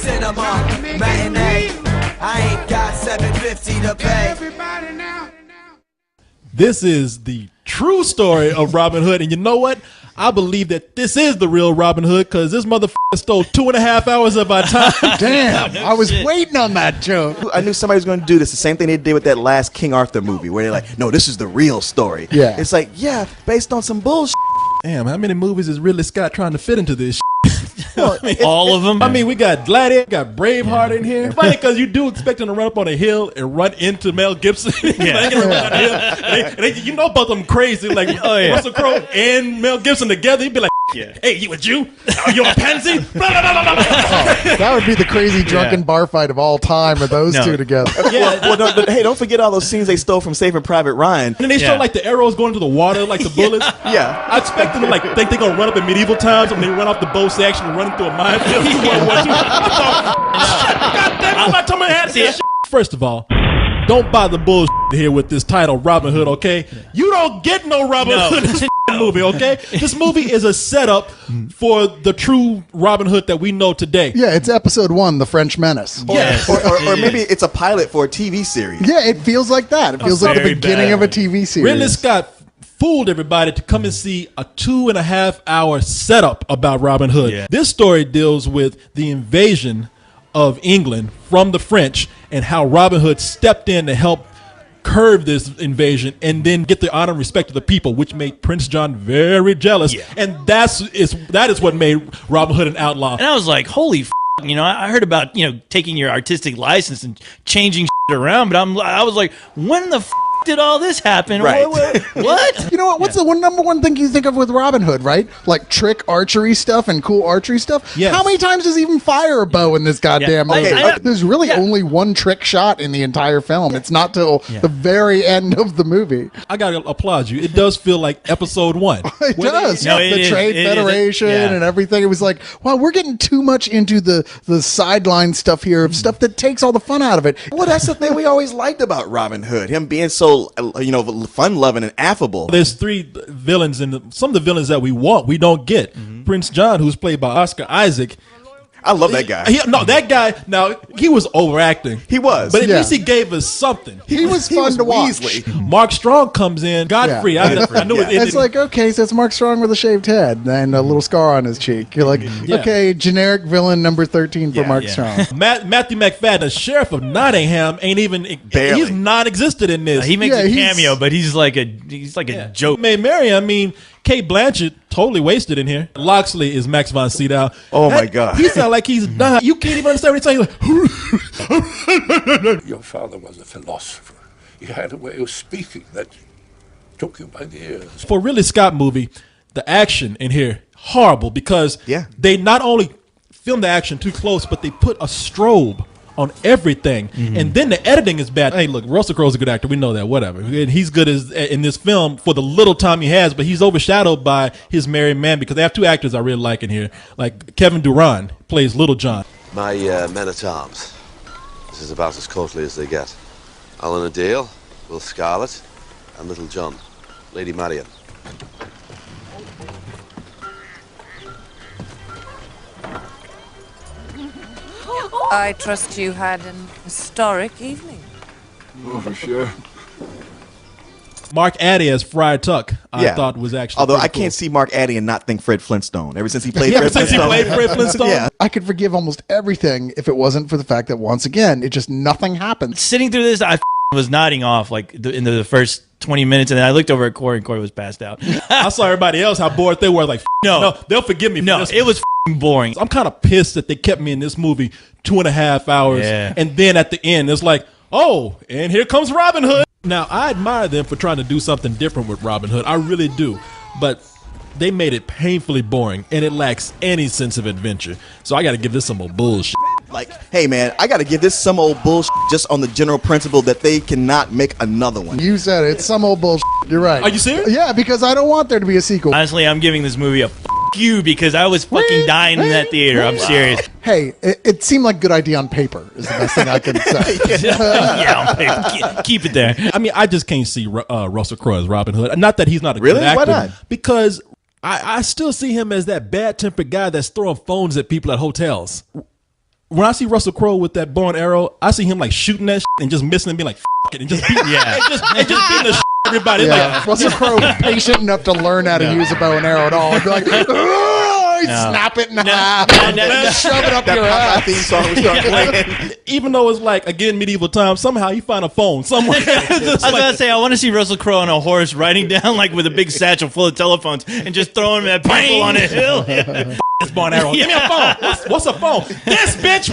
cinema matinee. I ain't got $7.50 to pay. This is the true story of Robin Hood, and you know what? I believe that this is the real Robin Hood because this motherfucker stole 2.5 hours of our time. Damn, I was waiting on that joke. I knew somebody was going to do this. The same thing they did with that last King Arthur movie where they're like, no, this is the real story. Yeah. It's like, yeah, based on some bullshit. Damn, how many movies is Ridley Scott trying to fit into this? All of them. I mean, we got Gladiator, we got Braveheart in here. Funny because you do expect him to run up on a hill and run into Mel Gibson. You know both of them crazy, like Russell Crowe and Mel Gibson together. You'd be like, hey, you a Jew? Are you a pansy? That would be the crazy drunken bar fight of all time of those two together. Hey, don't forget all those scenes they stole from Saving Private Ryan. And then they show like the arrows going into the water, like the bullets. Yeah. I expect them to like think they're gonna run up in medieval times when they run off the boats. They actually run through a minefield. God damn it! I'm not talking about that. First of all, don't buy the bullshit here with this title, Robin Hood. Okay, you don't get no Robin Hood in this movie. Okay, this movie is a setup for the true Robin Hood that we know today. Yeah, it's episode 1, The French Menace. Or maybe it's a pilot for a TV series. Yeah, it feels like that. It feels like the beginning of a TV series. Ridley Scott fooled everybody to come and see a 2.5 hour setup about Robin Hood. Yeah. This story deals with the invasion of England from the French and how Robin Hood stepped in to help curb this invasion and then get the honor and respect of the people, which made Prince John very jealous. Yeah. And that is what made Robin Hood an outlaw. And I was like, holy you know, I heard about, taking your artistic license and changing around, but I was like, when the did all this happen? Right. What? You know what? What's the number one thing you think of with Robin Hood, right? Like trick archery stuff and cool archery stuff? Yes. How many times does he even fire a bow in this goddamn movie? There's really only one trick shot in the entire film. It's not till the very end of the movie. I gotta applaud you. It does feel like episode 1. It does. The Trade it Federation and everything. It was like, wow, we're getting too much into the sideline stuff here of stuff that takes all the fun out of it. Well, that's the thing we always liked about Robin Hood. Him being so, fun-loving and affable. There's 3 villains, and some of the villains that we want, we don't get. Prince John, who's played by Oscar Isaac. I love that guy. That guy, now, he was overacting. He was. But at least he gave us something. He was fun to watch. Mark Strong comes in. Godfrey. I knew it. It's like, okay, so it's Mark Strong with a shaved head and a little scar on his cheek. You're like, okay, generic villain number 13 for Mark Strong. Matthew McFadden, the sheriff of Nottingham, ain't even barely. He's non-existent in this. He makes a cameo, but he's like a joke. May Mary, I mean, Kate Blanchett, totally wasted in here. Loxley is Max von Sydow. Oh, my God. He sounds like he's dying. You can't even understand what he's saying. Your father was a philosopher. He had a way of speaking that took you by the ears. For a Ridley Scott movie, the action in here, horrible, because they not only filmed the action too close, but they put a strobe on everything, and then the editing is bad. Hey, look, Russell Crowe's a good actor. We know that. Whatever, and he's good in this film for the little time he has. But he's overshadowed by his married man because they have 2 actors I really like in here. Like Kevin Durand plays Little John. My men-at-arms. This is about as courtly as they get. Alan Adale, Will Scarlett, and Little John, Lady Marian. I trust you had an historic evening. Oh, for sure. Mark Addy as Friar Tuck, I thought was actually. Although I cool. can't see Mark Addy and not think Fred Flintstone. Ever since he played Fred Flintstone. I could forgive almost everything if it wasn't for the fact that once again, nothing happened. Sitting through this, I was nodding off like in the first 20 minutes, and then I looked over at Corey, and Corey was passed out. I saw everybody else how bored they were. Like, no, they'll forgive me. No, it was boring. I'm kind of pissed that they kept me in this movie 2.5 hours, and then at the end, it's like, oh, and here comes Robin Hood. Now, I admire them for trying to do something different with Robin Hood. I really do. But they made it painfully boring, and it lacks any sense of adventure. So I got to give this some old bullshit. Like, hey, man, I got to give this some old bullshit just on the general principle that they cannot make another one. You said it. It's some old bullshit. You're right. Are you serious? Yeah, because I don't want there to be a sequel. Honestly, I'm giving this movie a you because I was fucking dying in that theater. I'm serious. Hey, it seemed like a good idea on paper is the best thing I can say. On paper. Keep it there. I mean, I just can't see Russell Crowe as Robin Hood. Not that he's not a good actor. Why not? Because I still see him as that bad-tempered guy that's throwing phones at people at hotels. when I see Russell Crowe with that bow and arrow, I see him like shooting that and just missing and being like, "F it," and just beating, and just beating the everybody. Yeah. Russell Crowe patient enough to learn how to use a bow and arrow at all. And be like, snap it in half, shove it up your ass. Theme song we start playing. Even though it's like, again, medieval times, somehow you find a phone somewhere. I was about to say, I want to see Russell Crowe on a horse riding down like with a big satchel full of telephones and just throwing them at people on a hill. This bow and arrow. Give me a phone. What's a phone? This bitch.